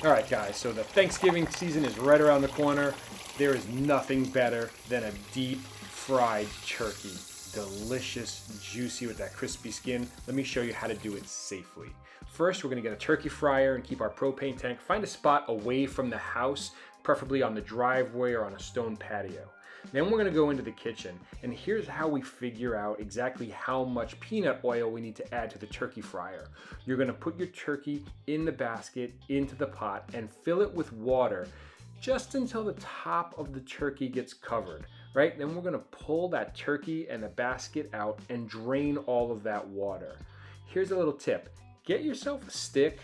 All right, guys, so the Thanksgiving season is right around the corner. There is nothing better than a deep fried turkey. Delicious, juicy with that crispy skin. Let me show you how to do it safely. First, we're gonna get a turkey fryer and keep our propane tank. Find a spot away from the house, preferably on the driveway or on a stone patio. Then we're gonna go into the kitchen, and here's how we figure out exactly how much peanut oil we need to add to the turkey fryer. You're gonna put your turkey in the basket, into the pot, and fill it with water just until the top of the turkey gets covered, right? Then we're gonna pull that turkey and the basket out and drain all of that water. Here's a little tip. Get yourself a stick,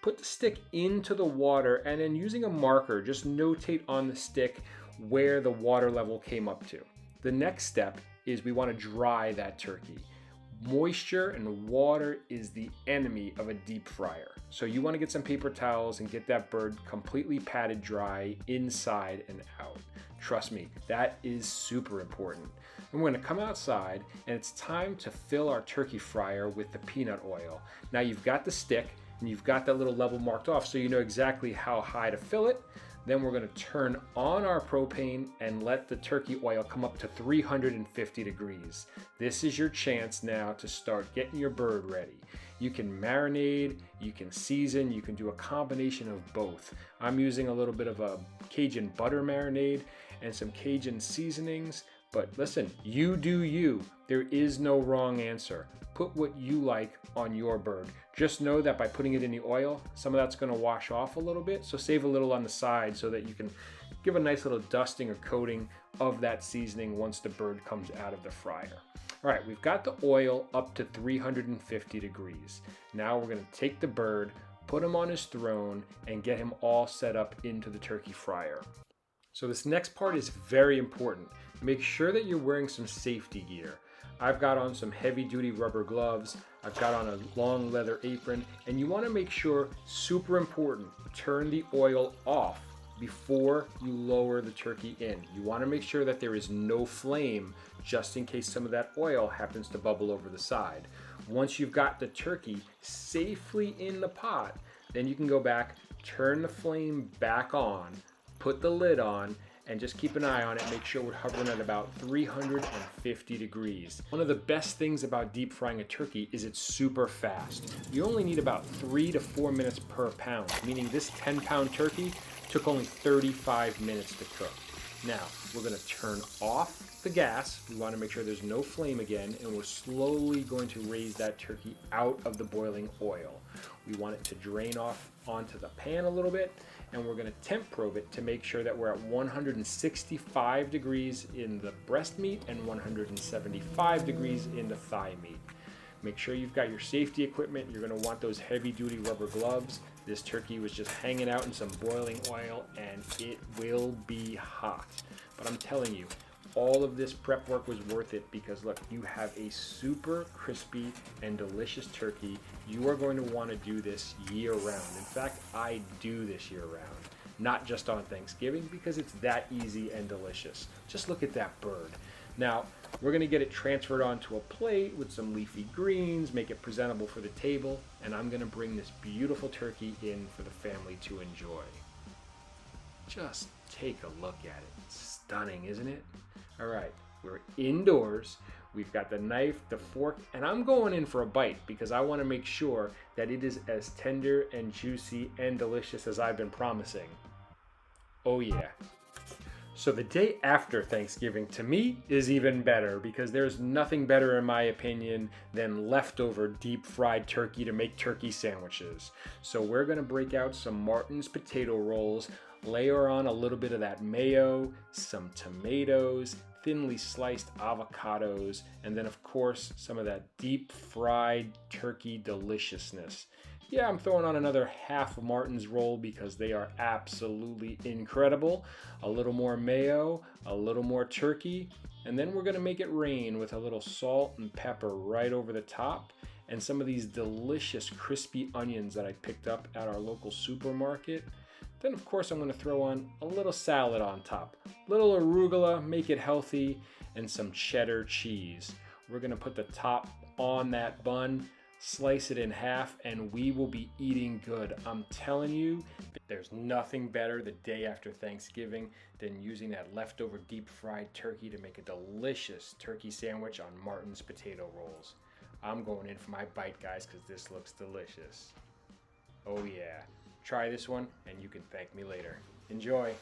put the stick into the water, and then using a marker, just notate on the stick where the water level came up to. The next step is we want to dry that turkey. Moisture and water is the enemy of a deep fryer. So you want to get some paper towels and get that bird completely patted dry inside and out. Trust me, that is super important. And we're going to come outside, and it's time to fill our turkey fryer with the peanut oil. Now you've got the stick and you've got that little level marked off so you know exactly how high to fill it. Then we're going to turn on our propane and let the turkey oil come up to 350 degrees. This is your chance now to start getting your bird ready. You can marinate, you can season, you can do a combination of both. I'm using a little bit of a Cajun butter marinade and some Cajun seasonings. But listen, you do you. There is no wrong answer. Put what you like on your bird. Just know that by putting it in the oil, some of that's gonna wash off a little bit, so save a little on the side so that you can give a nice little dusting or coating of that seasoning once the bird comes out of the fryer. All right, we've got the oil up to 350 degrees. Now we're gonna take the bird, put him on his throne, and get him all set up into the turkey fryer. So this next part is very important. Make sure that you're wearing some safety gear. I've got on some heavy duty rubber gloves. I've got on a long leather apron, and you want to make sure, super important, turn the oil off before you lower the turkey in. You want to make sure that there is no flame just in case some of that oil happens to bubble over the side. Once you've got the turkey safely in the pot, then you can go back, turn the flame back on, put the lid on, and just keep an eye on it. Make sure we're hovering at about 350 degrees. One of the best things about deep frying a turkey is it's super fast. You only need about 3 to 4 minutes per pound, meaning this 10-pound turkey took only 35 minutes to cook. Now, we're gonna turn off the gas. We wanna make sure there's no flame again, and we're slowly going to raise that turkey out of the boiling oil. We want it to drain off onto the pan a little bit, and we're gonna temp probe it to make sure that we're at 165 degrees in the breast meat and 175 degrees in the thigh meat. Make sure you've got your safety equipment. You're gonna want those heavy duty rubber gloves. This turkey was just hanging out in some boiling oil, and it will be hot. But I'm telling you, all of this prep work was worth it because look, you have a super crispy and delicious turkey. You are going to want to do this year round. In fact, I do this year round, not just on Thanksgiving, because it's that easy and delicious. Just look at that bird. Now, we're going to get it transferred onto a plate with some leafy greens, make it presentable for the table, and I'm going to bring this beautiful turkey in for the family to enjoy. Just take a look at it. It's stunning, isn't it? All right, we're indoors. We've got the knife, the fork, and I'm going in for a bite because I want to make sure that it is as tender and juicy and delicious as I've been promising. Oh yeah. So the day after Thanksgiving to me is even better because there's nothing better in my opinion than leftover deep fried turkey to make turkey sandwiches. So we're gonna break out some Martin's potato rolls, layer on a little bit of that mayo, some tomatoes, thinly sliced avocados, and then of course some of that deep fried turkey deliciousness. Yeah, I'm throwing on another half of Martin's roll because they are absolutely incredible. A little more mayo, a little more turkey, and then we're gonna make it rain with a little salt and pepper right over the top, and some of these delicious crispy onions that I picked up at our local supermarket. Then of course I'm gonna throw on a little salad on top, little arugula, make it healthy, and some cheddar cheese. We're gonna put the top on that bun, slice it in half, and we will be eating good. I'm telling you, There's nothing better the day after Thanksgiving than using that leftover deep fried turkey to make a delicious turkey sandwich on Martin's potato rolls. I'm going in for my bite, guys, because this looks delicious. Oh yeah, try this one and you can thank me later. Enjoy.